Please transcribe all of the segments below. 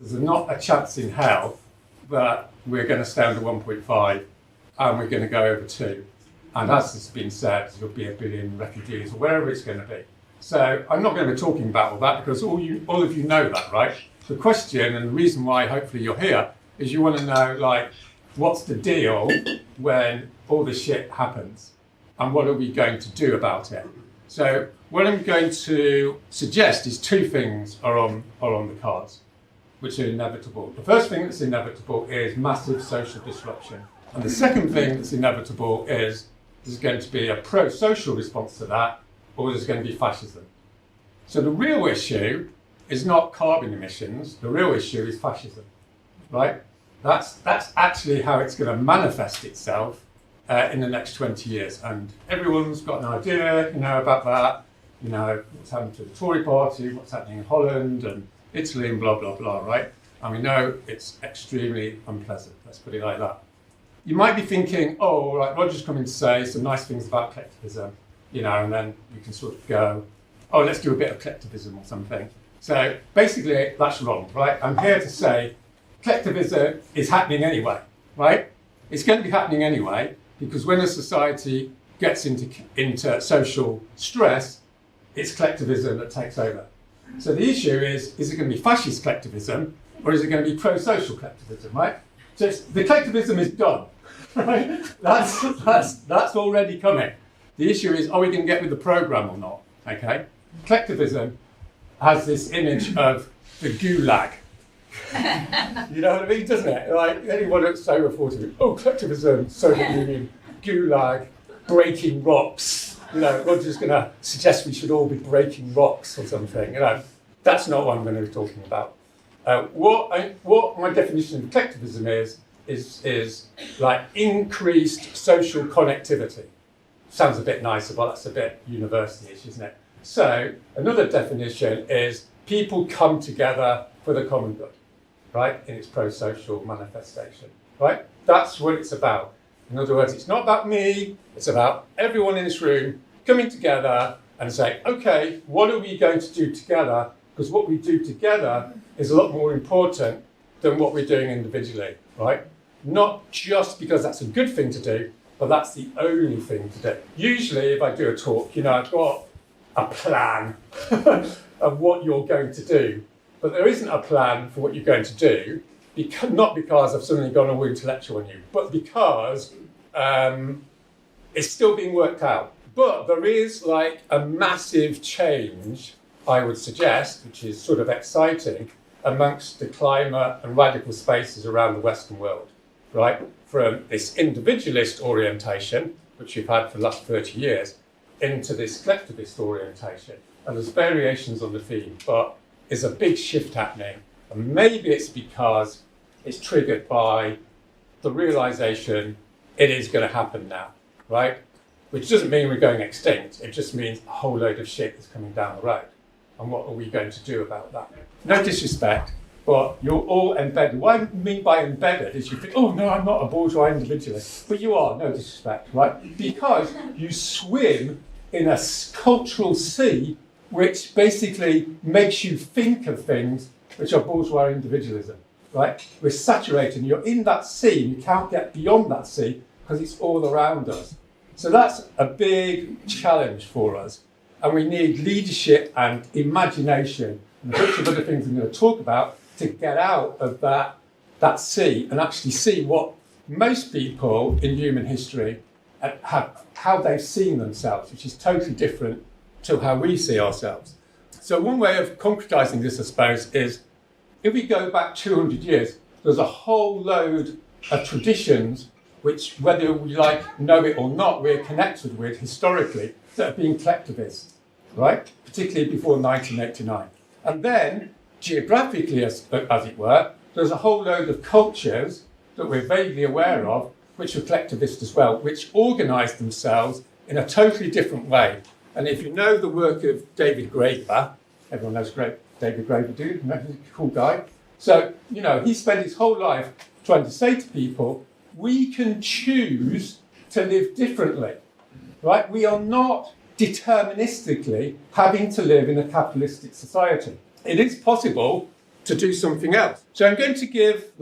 there's not a chance in hell that we're going to stay under 1.5 and we're going to go over 2. And as has been said, there'll be 1 billion refugees or wherever it's going to be. So I'm not going to be talking about all that because all of you know that, right? The question and the reason why hopefully you're here is you want to know, like, what's the deal when all this shit happens and what are we going to do about it? So what I'm going to suggest is 2 things are on the cards, which are inevitable. The first thing that's inevitable is massive social disruption. And the second thing that's inevitable is there's going to be a pro-social response to that, or there's going to be fascism. So the real issue is not carbon emissions, the real issue is fascism, right? That's actually how it's going to manifest itself in the next 20 years. And everyone's got an idea, about that, what's happening to the Tory party, what's happening in Holland and Italy and blah, blah, blah, right? And we know it's extremely unpleasant, let's put it like that. You might be thinking, oh, right, Roger's coming to say some nice things about collectivism, and then you can sort of go, oh, let's do a bit of collectivism or something. So basically, that's wrong, right? I'm here to say collectivism is happening anyway, right? It's going to be happening anyway, because when a society gets into social stress, it's collectivism that takes over. So the issue is it going to be fascist collectivism, or is it going to be pro-social collectivism, right? So the collectivism is done, right? That's already coming. The issue is, are we going to get with the program or not? Okay. Collectivism has this image of the gulag. You know what I mean, doesn't it? Like anyone that's over 40, collectivism, Soviet Union, gulag, breaking rocks. Roger's going to suggest we should all be breaking rocks or something. That's not what I'm going to be talking about. What my definition of collectivism is like increased social connectivity. Sounds a bit nicer, but that's a bit university-ish, isn't it? So another definition is people come together for the common good, right? In its pro-social manifestation, right? That's what it's about. In other words, it's not about me, it's about everyone in this room coming together and saying, okay, what are we going to do together? Because what we do together is a lot more important than what we're doing individually, right? Not just because that's a good thing to do, but that's the only thing to do. Usually, if I do a talk, I've got a plan of what you're going to do, but there isn't a plan for what you're going to do, not because I've suddenly gone all intellectual on you, but because it's still being worked out. But there is like a massive change, I would suggest, which is sort of exciting, amongst the climate and radical spaces around the Western world, right? From this individualist orientation, which we've had for the last 30 years, into this collectivist orientation. And there's variations on the theme, but there's a big shift happening. And maybe it's because it's triggered by the realization it is going to happen now, right? Which doesn't mean we're going extinct. It just means a whole load of shit is coming down the road. And what are we going to do about that? No disrespect, but you're all embedded. What I mean by embedded is you think, oh no, I'm not a bourgeois individualist. But you are, no disrespect, right? Because you swim in a cultural sea which basically makes you think of things which are bourgeois individualism, right? We're saturated and you're in that sea and you can't get beyond that sea because it's all around us. So that's a big challenge for us. And we need leadership and imagination and a bunch of other things I'm going to talk about to get out of that sea and actually see what most people in human history how they've seen themselves, which is totally different to how we see ourselves. So one way of concretizing this, I suppose, is if we go back 200 years, there's a whole load of traditions which, whether we know it or not, we're connected with historically, that have been collectivist, right? Particularly before 1989. And then, geographically, as it were, there's a whole load of cultures that we're vaguely aware of, which were collectivist as well, which organised themselves in a totally different way. And if you know the work of David Graeber, everyone knows David Graeber, do you? He's a cool guy. So, he spent his whole life trying to say to people, we can choose to live differently, right? We are not deterministically having to live in a capitalistic society. It is possible to do something else. So I'm going to give,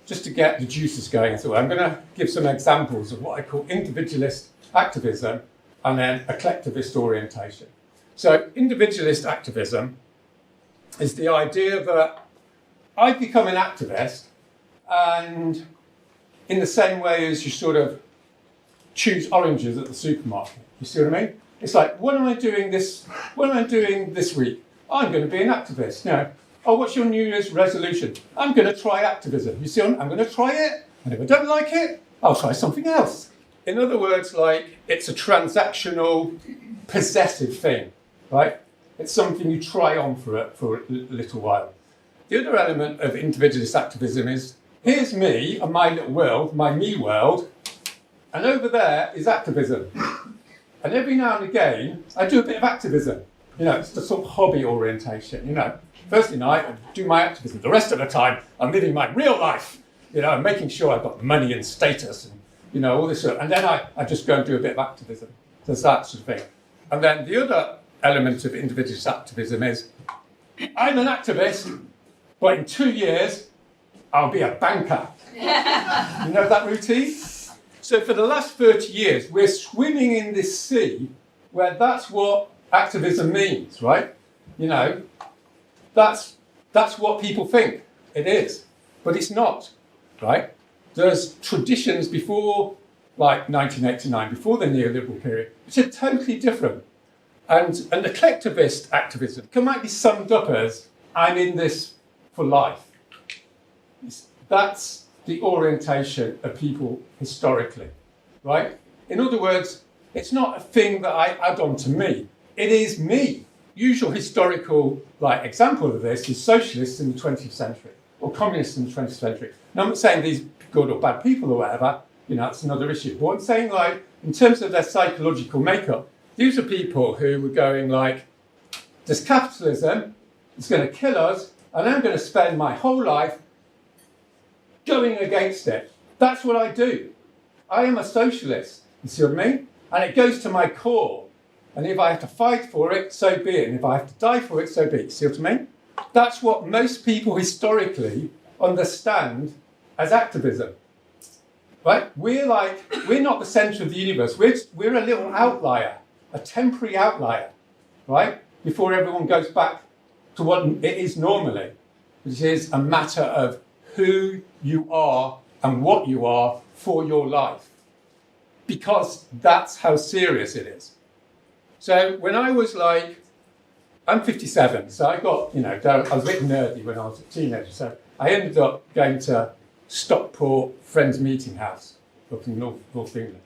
just to get the juices going as well, I'm going to give some examples of what I call individualist activism and then a collectivist orientation. So individualist activism is the idea that I become an activist, and in the same way as you sort of choose oranges at the supermarket. You see what I mean? It's like, what am I doing this week? I'm going to be an activist. What's your New Year's resolution? I'm going to try activism. You see, I'm going to try it, and if I don't like it, I'll try something else. In other words, it's a transactional, possessive thing, right? It's something you try on for a little while. The other element of individualist activism is, here's me and my little world, my me world, and over there is activism. And every now and again, I do a bit of activism. It's the sort of hobby orientation, Thursday night, I do my activism. The rest of the time, I'm living my real life. I'm making sure I've got money and status and, all this sort of, and then I just go and do a bit of activism. There's that sort of thing. And then the other element of individualist activism is, I'm an activist, but in 2 years, I'll be a banker. You know that routine? So for the last 30 years, we're swimming in this sea where that's what activism means, right? That's what people think it is, but it's not, right? There's traditions before, 1989, before the neoliberal period, which are totally different. And the collectivist activism might be summed up as, I'm in this for life. That's the orientation of people historically, right? In other words, it's not a thing that I add on to me. It is me. Usual historical example of this is socialists in the 20th century or communists in the 20th century. Now, I'm not saying these good or bad people or whatever, that's another issue. But I'm saying, in terms of their psychological makeup, these are people who were going there's capitalism, it's going to kill us, and I'm going to spend my whole life going against it. That's what I do. I am a socialist, you see what I mean? And it goes to my core. And if I have to fight for it, so be it. And if I have to die for it, so be it. You see what I mean? That's what most people historically understand as activism. Right? We're not the centre of the universe. We're a little outlier, a temporary outlier, right? Before everyone goes back to what it is normally, which is a matter of who you are and what you are for your life. Because that's how serious it is. So when I was I'm 57, so I got, I was a bit nerdy when I was a teenager, so I ended up going to Stockport Friends Meeting House up in North England.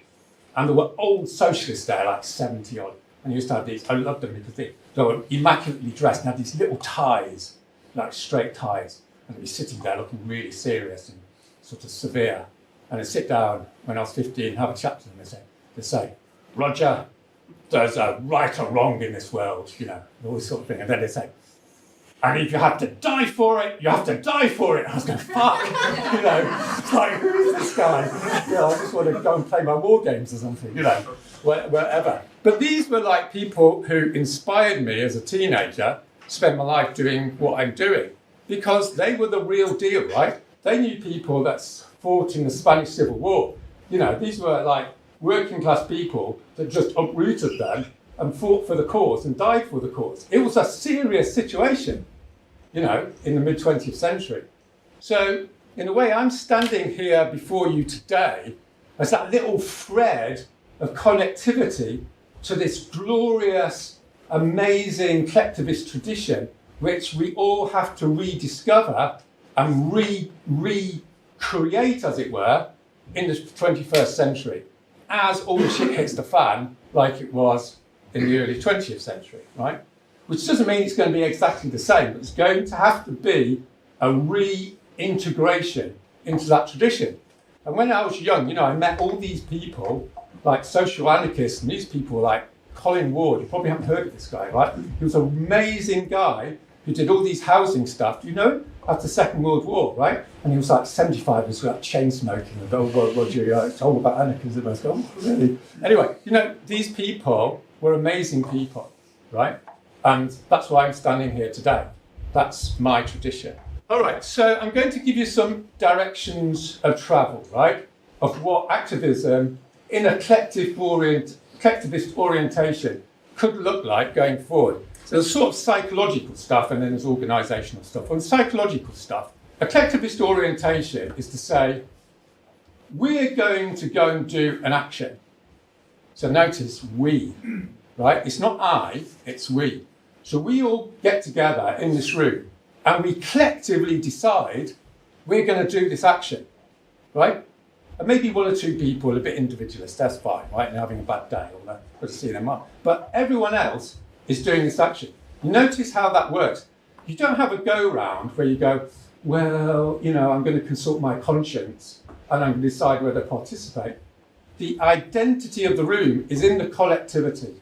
And there were old socialists there, 70 odd. And you used to have these, I loved them because they were immaculately dressed and had these little ties, straight ties. And they'd be sitting there looking really serious and sort of severe. And I'd sit down when I was 15 and have a chat to them. They'd say, Roger, there's a right or wrong in this world, all this sort of thing. And then they'd say, and if you have to die for it, you have to die for it. And I was going, fuck, it's who is this guy? I just want to go and play my war games or something, whatever. But these were people who inspired me as a teenager to spend my life doing what I'm doing, because they were the real deal, right? They knew people that fought in the Spanish Civil War. These were working class people that just uprooted them and fought for the cause and died for the cause. It was a serious situation, in the mid-20th century. So, in a way, I'm standing here before you today as that little thread of connectivity to this glorious, amazing collectivist tradition, which we all have to rediscover and recreate, as it were, in the 21st century, as all the shit hits the fan, like it was in the early 20th century, right? Which doesn't mean it's going to be exactly the same, but it's going to have to be a reintegration into that tradition. And when I was young, I met all these people, social anarchists, and these people like Colin Ward. You probably haven't heard of this guy, right? He was an amazing guy who did all these housing stuff, after the Second World War, right? And he was 75, he was chain smoking, and Roger, it's all about anarchism. I was going, oh, really? Anyway, these people were amazing people, right? And that's why I'm standing here today. That's my tradition. All right, so I'm going to give you some directions of travel, right? Of what activism in a collectivist orientation could look like going forward. So there's sort of psychological stuff and then there's organisational stuff. On psychological stuff, a collectivist orientation is to say, we're going to go and do an action. So notice we, right? It's not I, it's we. So we all get together in this room and we collectively decide we're going to do this action, right? And maybe one or two people are a bit individualist, that's fine, right? And having a bad day, or they've got to see them up. But everyone else is doing this action. You notice how that works. You don't have a go-round where you go, well, you know, I'm going to consult my conscience and I'm going to decide whether to participate. The identity of the room is in the collectivity,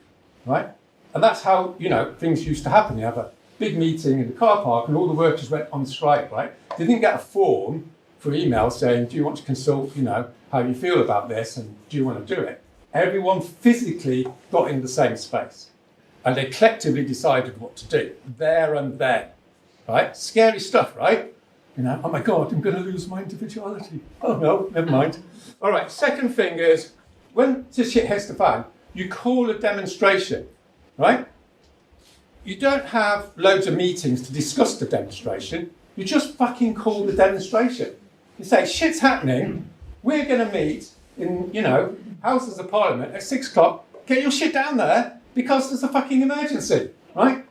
right? And that's how, you know, things used to happen. You have a big meeting in the car park and all the workers went on strike, right? They didn't get a form for email saying, do you want to consult, you know, how you feel about this and do you want to do it? Everyone physically got in the same space and they collectively decided what to do there and then, right? Scary stuff, right? You know, oh my God, I'm going to lose my individuality. Oh no, never mind. All right, second thing is, when the shit hits the fan, you call a demonstration, right? You don't have loads of meetings to discuss the demonstration. You just fucking call the demonstration. You say, shit's happening. We're going to meet in, you know, Houses of Parliament at 6 o'clock. Get your shit down there because there's a fucking emergency, right?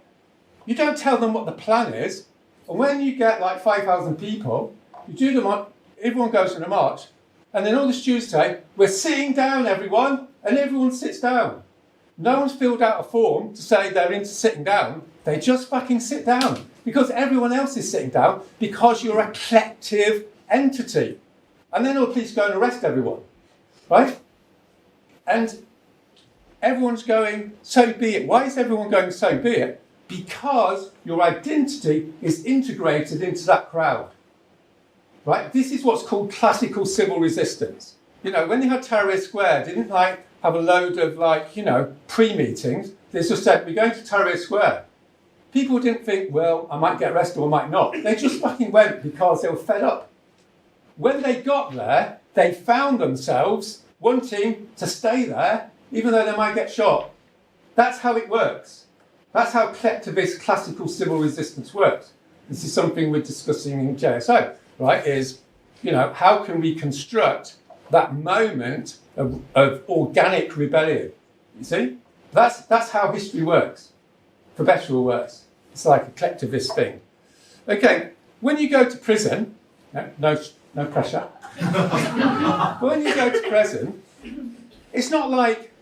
You don't tell them what the plan is. And when you get like 5,000 people, you do them up, everyone goes on a march, and then all the stewards say, we're sitting down, everyone, and everyone sits down. No one's filled out a form to say they're into sitting down. They just fucking sit down because everyone else is sitting down because you're a collective entity. And then the police go and arrest everyone, right? And everyone's going, so be it. Why is everyone going, so be it? Because your identity is integrated into that crowd, right? This is what's called classical civil resistance. You know, when they had Tahrir Square, they didn't like have a load of like, you know, pre-meetings. They just said, we're going to Tahrir Square. People didn't think, well, I might get arrested or I might not. They just fucking went because they were fed up. When they got there, they found themselves wanting to stay there, even though they might get shot. That's how it works. That's how collectivist classical civil resistance works. This is something we're discussing in JSO, right? Is, you know, how can we construct that moment of organic rebellion? You see? That's how history works, for better or worse. It's like a collectivist thing. Okay, when you go to prison, no pressure. But when you go to prison, it's not like,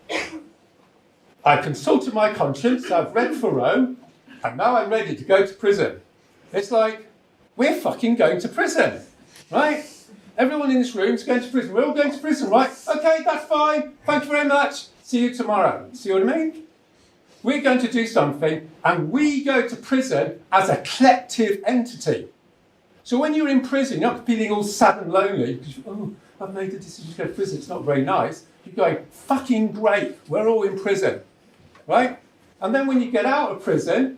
I consulted my conscience, I've read Thoreau, and now I'm ready to go to prison. It's like, we're fucking going to prison, right? Everyone in this room is going to prison. We're all going to prison, right? Okay, that's fine. Thank you very much. See you tomorrow. See what I mean? We're going to do something, and we go to prison as a collective entity. So when you're in prison, you're not feeling all sad and lonely because, oh, I've made a decision to go to prison. It's not very nice. You're going, fucking great. We're all in prison. Right? And then when you get out of prison,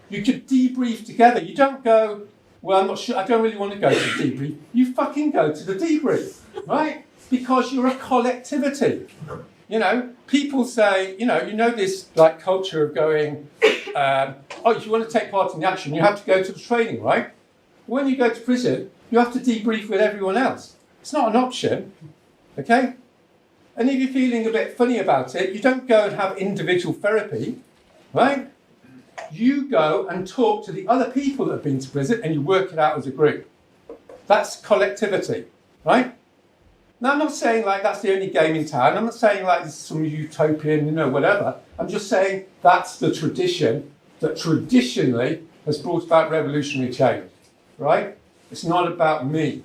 you can debrief together. You don't go, well, I'm not sure, I don't really want to go to the debrief. You fucking go to the debrief, right? Because you're a collectivity. You know, people say, you know this like culture of going, oh, if you want to take part in the action, you have to go to the training, right? When you go to prison, you have to debrief with everyone else. It's not an option, okay? And if you're feeling a bit funny about it, you don't go and have individual therapy, right? You go and talk to the other people that have been to prison and you work it out as a group. That's collectivity, right? Now, I'm not saying like that's the only game in town. I'm not saying like this is some utopian, you know, whatever. I'm just saying that's the tradition that traditionally has brought about revolutionary change, right? It's not about me.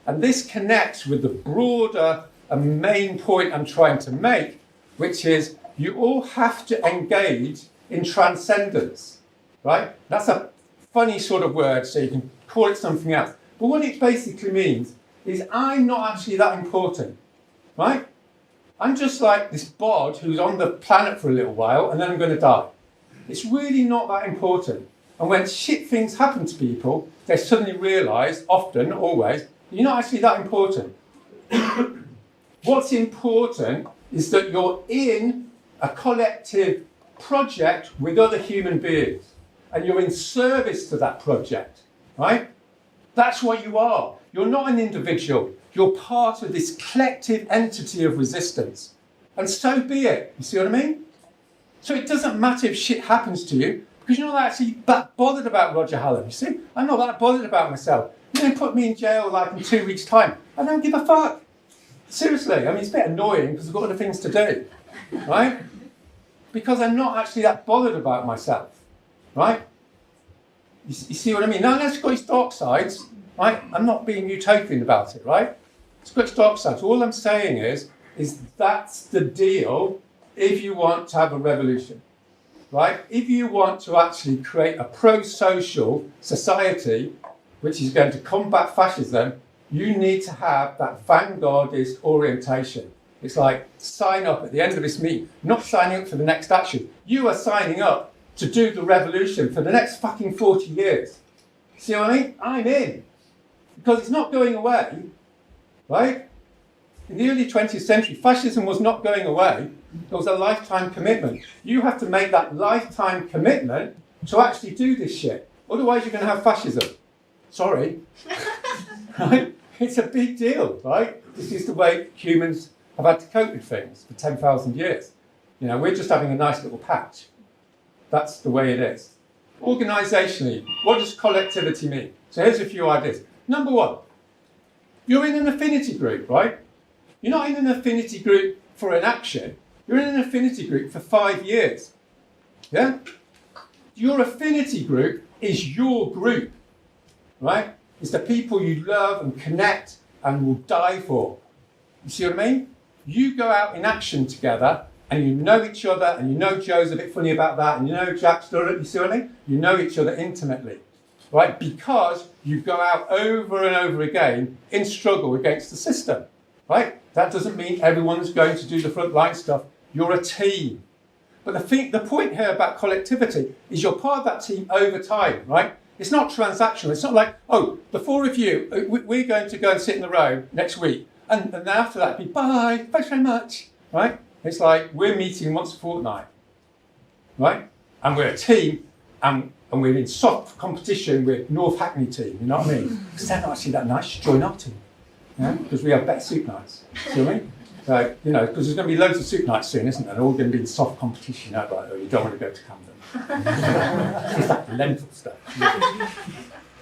And this connects with the broader and main point I'm trying to make, which is you all have to engage in transcendence, right? That's a funny sort of word, so you can call it something else. But what it basically means is I'm not actually that important, right? I'm just like this bod who's on the planet for a little while and then I'm going to die. It's really not that important. And when shit things happen to people, they suddenly realise, often, not always, you're not actually that important. What's important is that you're in a collective project with other human beings, and you're in service to that project, right? That's what you are. You're not an individual. You're part of this collective entity of resistance. And so be it. You see what I mean? So it doesn't matter if shit happens to you, because you're not actually that bothered about Roger Hallam. You see? I'm not that bothered about myself. You're going to put me in jail like in 2 weeks' time. I don't give a fuck. Seriously. I mean, it's a bit annoying because I've got other things to do, right? Because I'm not actually that bothered about myself, right? You see what I mean? Now, let's go its dark sides, right? I'm not being utopian about it, right? It's got its dark sides. All I'm saying is that's the deal if you want to have a revolution, right? If you want to actually create a pro-social society which is going to combat fascism, you need to have that vanguardist orientation. It's like sign up at the end of this meeting, not signing up for the next action. You are signing up to do the revolution for the next fucking 40 years. See what I mean? I'm in. Because it's not going away, right? In the early 20th century, fascism was not going away. It was a lifetime commitment. You have to make that lifetime commitment to actually do this shit. Otherwise, you're going to have fascism. Sorry. Right? It's a big deal, right? This is the way humans have had to cope with things for 10,000 years. You know, we're just having a nice little patch. That's the way it is. Organisationally, what does collectivity mean? So here's a few ideas. Number one, you're in an affinity group, right? You're not in an affinity group for an action. You're in an affinity group for 5 years. Yeah? Your affinity group is your group, right? It's the people you love and connect and will die for. You see what I mean? You go out in action together and you know each other, and you know Joe's a bit funny about that, and you know Jack's done it, you see what I mean? You know each other intimately, right? Because you go out over and over again in struggle against the system, right? That doesn't mean everyone's going to do the frontline stuff. You're a team. But the point here about collectivity is you're part of that team over time, right? It's not transactional. It's not like, oh, the four of you, we're going to go and sit in the row next week. And after that, be bye, thanks very much, right? It's like we're meeting once a fortnight, right? And we're a team, and we're in soft competition with North Hackney team, you know what I mean? Because they're not actually that nice, join our team, yeah? Because we have better soup nights, see what I mean? So, you know, because there's going to be loads of soup nights soon, isn't there? They're all going to be in soft competition, you know, like, oh, you don't want to go to Camden. It's that lentil stuff.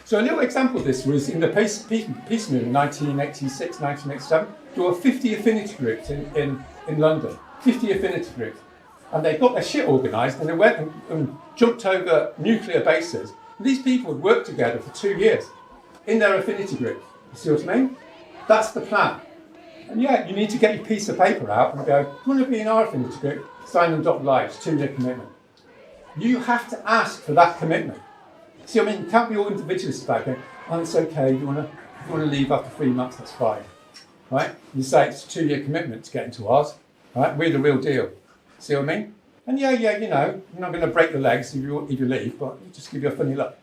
So a little example of this was in the peace movement in 1986, 1987, there were 50 affinity groups in London, 50 affinity groups. And they got their shit organised and they went and jumped over nuclear bases. And these people had worked together for 2 years in their affinity group. You see what I mean? That's the plan. And yeah, you need to get your piece of paper out and go, you want to be in our affinity group? Sign and dot lives, 2-year commitment. You have to ask for that commitment. See what I mean? You can't be all individualist about it. Oh, it's okay, if you want to leave after 3 months, that's fine. Right? You say it's a 2-year commitment to get into ours. Right? We're the real deal. See what I mean? And yeah, you know, you're not going to break the legs if you leave, but we'll just give you a funny look.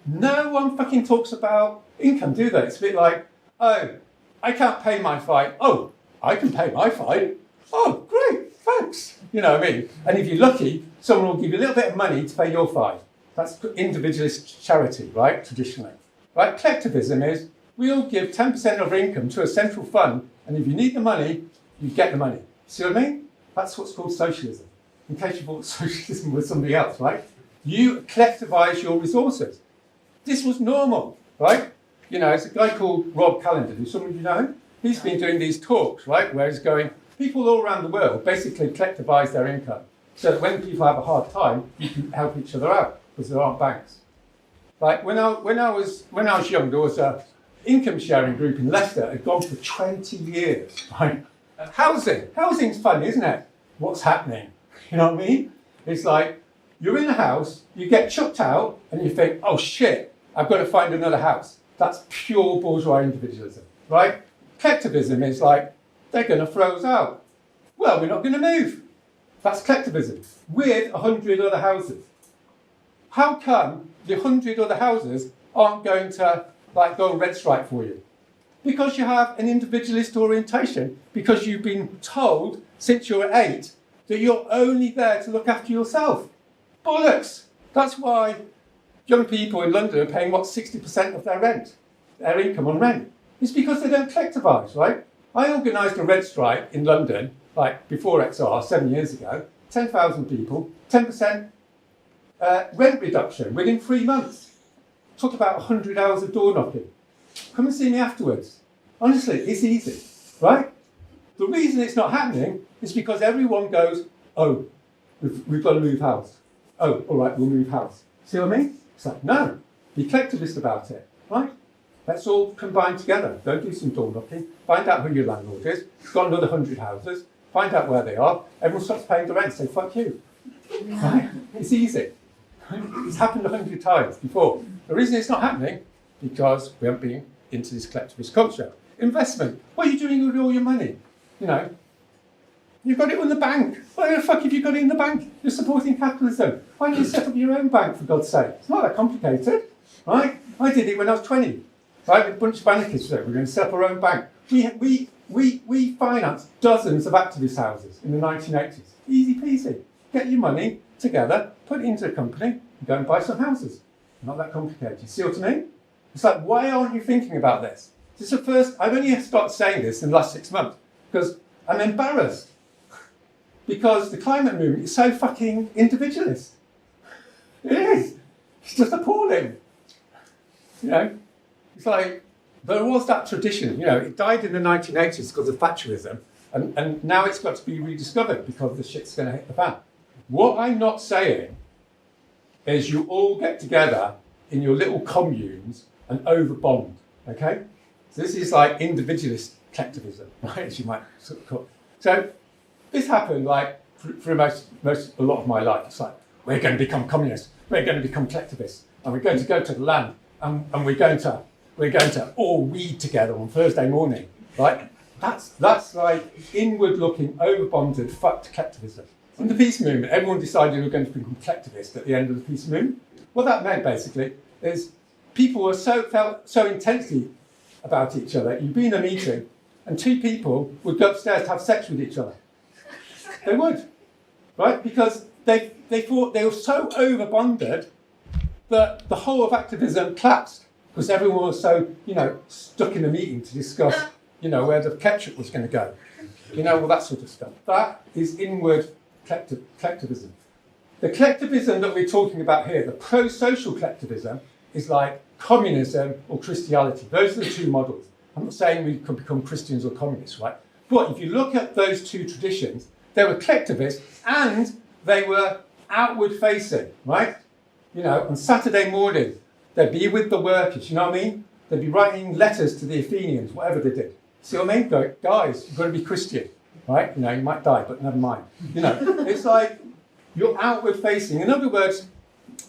No one fucking talks about income, do they? It's a bit like, oh, I can't pay my fine. Oh, I can pay my fine. Oh, great, thanks. You know what I mean? And if you're lucky, someone will give you a little bit of money to pay your fine. That's individualist charity, right, traditionally. Right? Collectivism is, we all give 10% of our income to a central fund, and if you need the money, you get the money. See what I mean? That's what's called socialism. In case you thought socialism was something else, right? You collectivise your resources. This was normal, right? You know, it's a guy called Rob Callender. Do some of you know him? He's been doing these talks, right, where he's going, people all around the world basically collectivise their income so that when people have a hard time, you can help each other out because there aren't banks. Like when I was young, there was a income sharing group in Leicester. It had gone for 20 years, right? Housing's funny, isn't it? What's happening? You know what I mean? It's like you're in a house, you get chucked out, and you think, oh shit, I've got to find another house. That's pure bourgeois individualism, right? Collectivism is like, they're going to throw us out. Well, we're not going to move. That's collectivism with 100 other houses. How come the 100 other houses aren't going to like go on red strike for you? Because you have an individualist orientation, because you've been told since you were 8 that you're only there to look after yourself. Bollocks! That's why young people in London are paying, 60% of their rent, their income on rent. It's because they don't collectivise, right? I organised a red strike in London, like before XR, 7 years ago, 10,000 people, 10% rent reduction within 3 months. Took about 100 hours of door knocking. Come and see me afterwards. Honestly, it's easy, right? The reason it's not happening is because everyone goes, oh, we've got to move house. Oh, all right, we'll move house. See what I mean? It's like, no, be collectivist about it, right? Let's all combine together. Go do some door knocking, find out who your landlord is, got another 100 houses, find out where they are, everyone stops paying the rent, say, fuck you. Right? It's easy. It's happened 100 times before. The reason it's not happening, because we haven't been into this collectivist culture. Investment. What are you doing with all your money? You know, you've got it in the bank. Why the fuck have you got it in the bank? You're supporting capitalism. Why don't you set up your own bank, for God's sake? It's not that complicated, right? I did it when I was 20, right? With a bunch of anarchists. We're going to set up our own bank. We financed dozens of activist houses in the 1980s. Easy peasy. Get your money together, put it into a company, and go and buy some houses. Not that complicated. You see what I mean? It's like, why aren't you thinking about this? This is the first, I've only started saying this in the last 6 months because I'm embarrassed. Because the climate movement is so fucking individualist. It is. It's just appalling. You know? It's like, there was that tradition, you know, it died in the 1980s because of Thatcherism, and now it's got to be rediscovered because the shit's going to hit the fan. What I'm not saying is you all get together in your little communes and overbond, okay? So this is like individualist collectivism, right, as you might sort of call it. So this happened like for a lot of my life. It's like, we're going to become communists, we're going to become collectivists, and we're going to go to the land, and we're going to all read together on Thursday morning, right? That's like inward-looking, overbonded, fucked collectivism. In the peace movement, everyone decided we were going to become collectivist at the end of the peace movement. What that meant, basically, is people felt so intensely about each other. You'd be in a meeting, and 2 people would go upstairs to have sex with each other. They would, right? Because they thought they were so overbonded that the whole of activism collapsed because everyone was so, stuck in a meeting to discuss, where the ketchup was going to go. All that sort of stuff. That is inward collectivism. The collectivism that we're talking about here, the pro-social collectivism, is like communism or Christianity. Those are the 2 models. I'm not saying we could become Christians or communists, right? But if you look at those 2 traditions, they were collectivist and they were outward-facing, right? On Saturday morning, they'd be with the workers, you know what I mean? They'd be writing letters to the Athenians, whatever they did. See what I mean? Go, guys, you've got to be Christian, right? You might die, but never mind. It's like you're outward facing. In other words,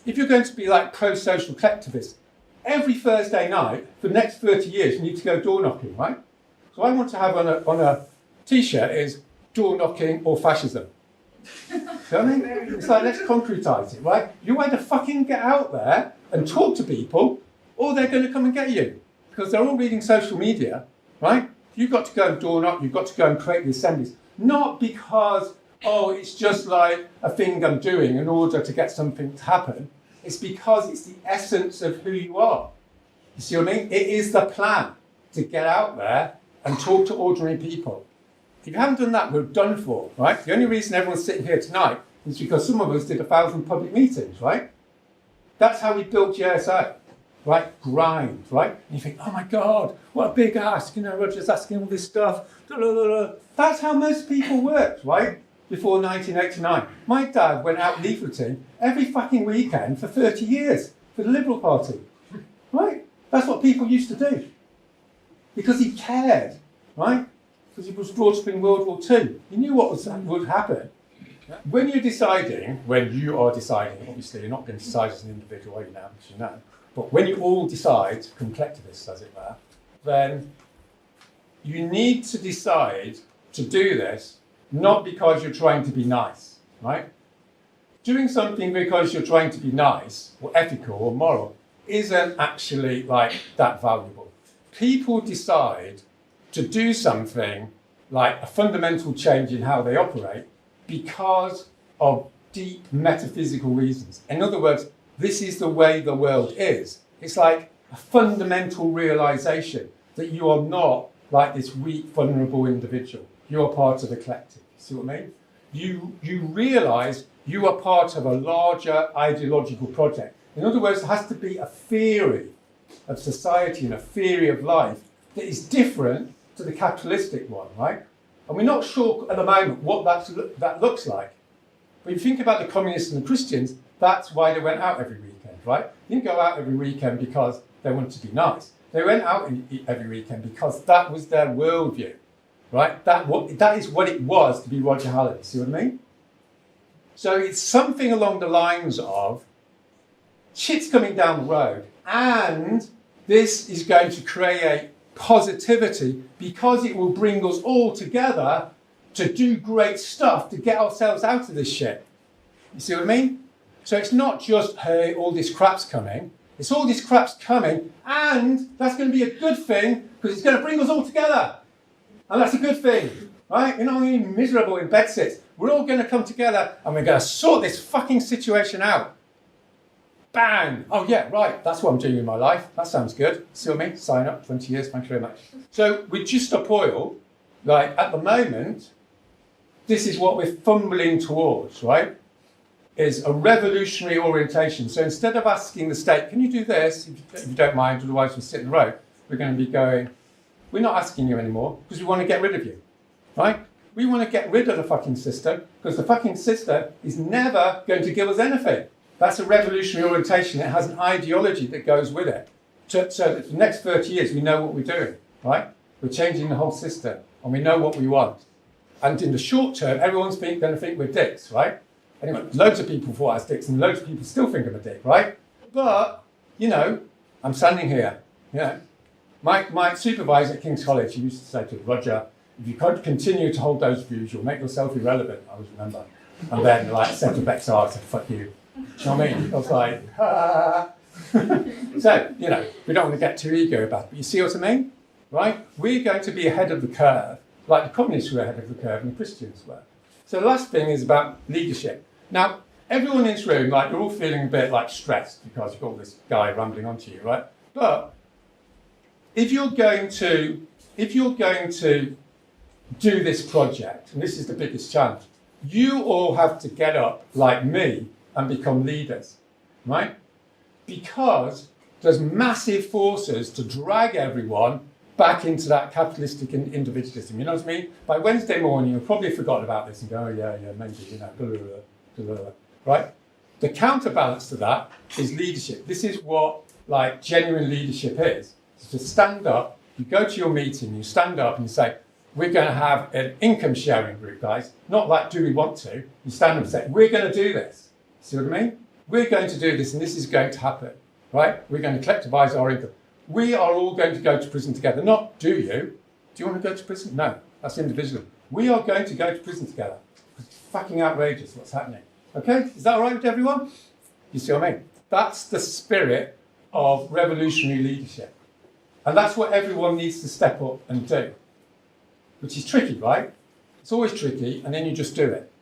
if you're going to be like pro-social collectivist, every Thursday night for the next 30 years, you need to go door knocking, right? So I want to have on a t-shirt is door knocking or fascism. You know what I mean? It's like, let's concretise it, right? You either fucking get out there and talk to people, or they're going to come and get you. Because they're all reading social media, right? You've got to go and door knock, you've got to go and create the assemblies. Not because, it's just like a thing I'm doing in order to get something to happen. It's because it's the essence of who you are. You see what I mean? It is the plan to get out there and talk to ordinary people. If you haven't done that, we're done for, right? The only reason everyone's sitting here tonight is because some of us did 1,000 public meetings, right? That's how we built GSA, right? Grind, right? And you think, oh my God, what a big ask, Roger's asking all this stuff. That's how most people worked, right? Before 1989. My dad went out leafleting every fucking weekend for 30 years for the Liberal Party, right? That's what people used to do. Because he cared, right? Because he was brought up in World War II. He knew what would happen. When you are deciding, obviously you're not going to decide as an individual, as you know, but when you all decide to become collectivists, as it were, then you need to decide to do this not because you're trying to be nice, right? doing something because you're trying to be nice or ethical or moral isn't actually like that valuable. People decide to do something like a fundamental change in how they operate because of deep metaphysical reasons. In other words, this is the way the world is. It's like a fundamental realization that you are not like this weak, vulnerable individual. You are part of the collective. See what I mean? You realize you are part of a larger ideological project. In other words, there has to be a theory of society and a theory of life that is different to the capitalistic one, right? And we're not sure at the moment what that looks like. But if you think about the communists and the Christians, that's why they went out every weekend, right? They didn't go out every weekend because they wanted to be nice. They went out every weekend because that was their worldview, right? That is what it was to be Roger Hallam. See what I mean? So it's something along the lines of shit's coming down the road, and this is going to create positivity because it will bring us all together to do great stuff to get ourselves out of this shit. You see what I mean? So it's not just, hey, all this crap's coming. It's all this crap's coming, and that's going to be a good thing because it's going to bring us all together. And that's a good thing, right? You're not going to be miserable in bedsits. We're all going to come together and we're going to sort this fucking situation out. Bang! Oh yeah, right, that's what I'm doing in my life. That sounds good. See what I mean? Sign up, 20 years, thank you very much. So with Just Stop Oil, like at the moment, this is what we're fumbling towards, right? Is a revolutionary orientation. So instead of asking the state, can you do this, if you don't mind, otherwise we'll sit in the road, we're going to be going, we're not asking you anymore because we want to get rid of you, right? We want to get rid of the fucking system because the fucking system is never going to give us anything. That's a revolutionary orientation. It has an ideology that goes with it. So that for the next 30 years, we know what we're doing, right? We're changing the whole system and we know what we want. And in the short term, everyone's going to think we're dicks, right? Anyway, loads of people thought I was dicks and loads of people still think I'm a dick, right? But, you know, I'm standing here, you know. My supervisor at King's College, he used to say to Roger, if you can't continue to hold those views, you'll make yourself irrelevant, I always remember. And then, like, set of XR said, fuck you. Do you know what I mean? I was like, ha. So, you know, we don't want to get too ego about it, but you see what I mean? Right? We're going to be ahead of the curve, like the communists were ahead of the curve and the Christians were. So the last thing is about leadership. Now, everyone in this room, like, you're all feeling a bit, like, stressed because you've got this guy rambling onto you, right? But if you're going to do this project, and this is the biggest challenge, you all have to get up like me and become leaders, right? Because there's massive forces to drag everyone back into that capitalistic individualism. You know what I mean? By Wednesday morning, you'll probably have forgotten about this and go, oh, yeah, maybe, you know, blah, blah, blah, blah, blah, right? The counterbalance to that is leadership. This is what, like, genuine leadership is. It's to stand up, you go to your meeting, you stand up and you say, we're going to have an income sharing group, guys. Not like, do we want to? You stand up and say, we're going to do this. See what I mean? We're going to do this and this is going to happen, right? We're going to collectivise our income. We are all going to go to prison together. Not, do you? Do you want to go to prison? No, that's individualism. We are going to go to prison together. It's fucking outrageous what's happening. Okay? Is that all right with everyone? You see what I mean? That's the spirit of revolutionary leadership. And that's what everyone needs to step up and do. Which is tricky, right? It's always tricky, and then you just do it.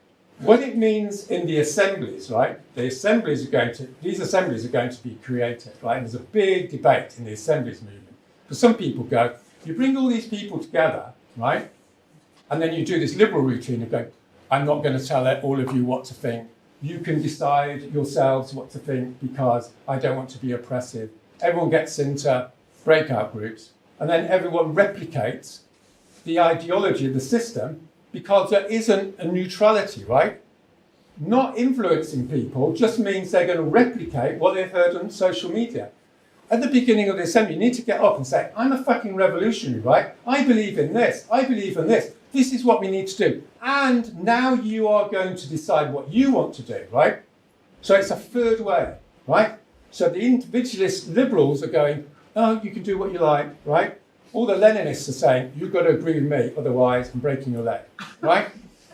What it means in the assemblies, right? These assemblies are going to be created, right? And there's a big debate in the assemblies movement. Because some people go, you bring all these people together, right? And then you do this liberal routine and go, I'm not going to tell all of you what to think. You can decide yourselves what to think because I don't want to be oppressive. Everyone gets into breakout groups, and then everyone replicates the ideology of the system because there isn't a neutrality, right? Not influencing people just means they're going to replicate what they've heard on social media. At the beginning of the assembly, you need to get up and say, I'm a fucking revolutionary, right? I believe in this. I believe in this. This is what we need to do. And now you are going to decide what you want to do, right? So it's a third way, right? So the individualist liberals are going, oh, you can do what you like, right? All the Leninists are saying, you've got to agree with me, otherwise I'm breaking your leg, right?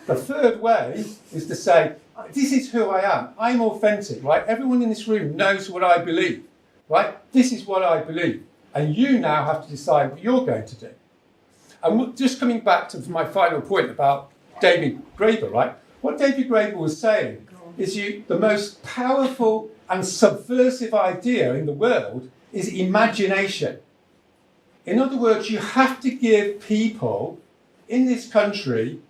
The third way is to say, this is who I am. I'm authentic, right? Everyone in this room knows what I believe, right? This is what I believe. And you now have to decide what you're going to do. And just coming back to my final point about David Graeber, right? What David Graeber was saying is the most powerful and subversive idea in the world is imagination. In other words, you have to give people in this country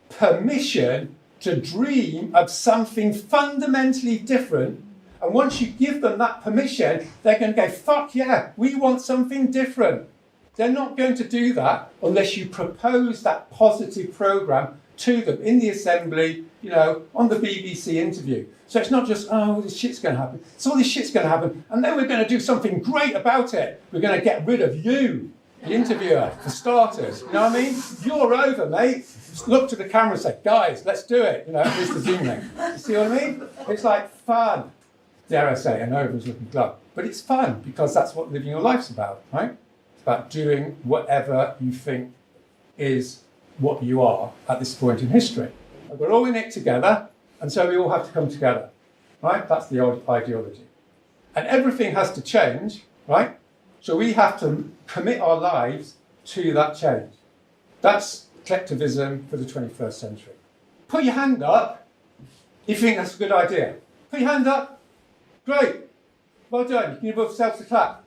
permission to dream of something fundamentally different. And once you give them that permission, they're going to go, fuck yeah, we want something different. They're not going to do that unless you propose that positive programme to them in the assembly, you know, on the BBC interview. So it's not just, oh, this shit's going to happen. So all this shit's going to happen, and then we're going to do something great about it. We're going to get rid of you, the interviewer, for starters. You know what I mean? You're over, mate. Just look to the camera and say, guys, let's do it. You know, here's the Zoom link. You see what I mean? It's like fun. Dare I say, I know everyone's looking glum. But it's fun because that's what living your life's about, right? It's about doing whatever you think is what you are at this point in history. And we're all in it together, and so we all have to come together, right? That's the old ideology. And everything has to change, right? So we have to commit our lives to that change. That's collectivism for the 21st century. Put your hand up if you think that's a good idea. Put your hand up. Great. Well done. You can give yourselves a clap.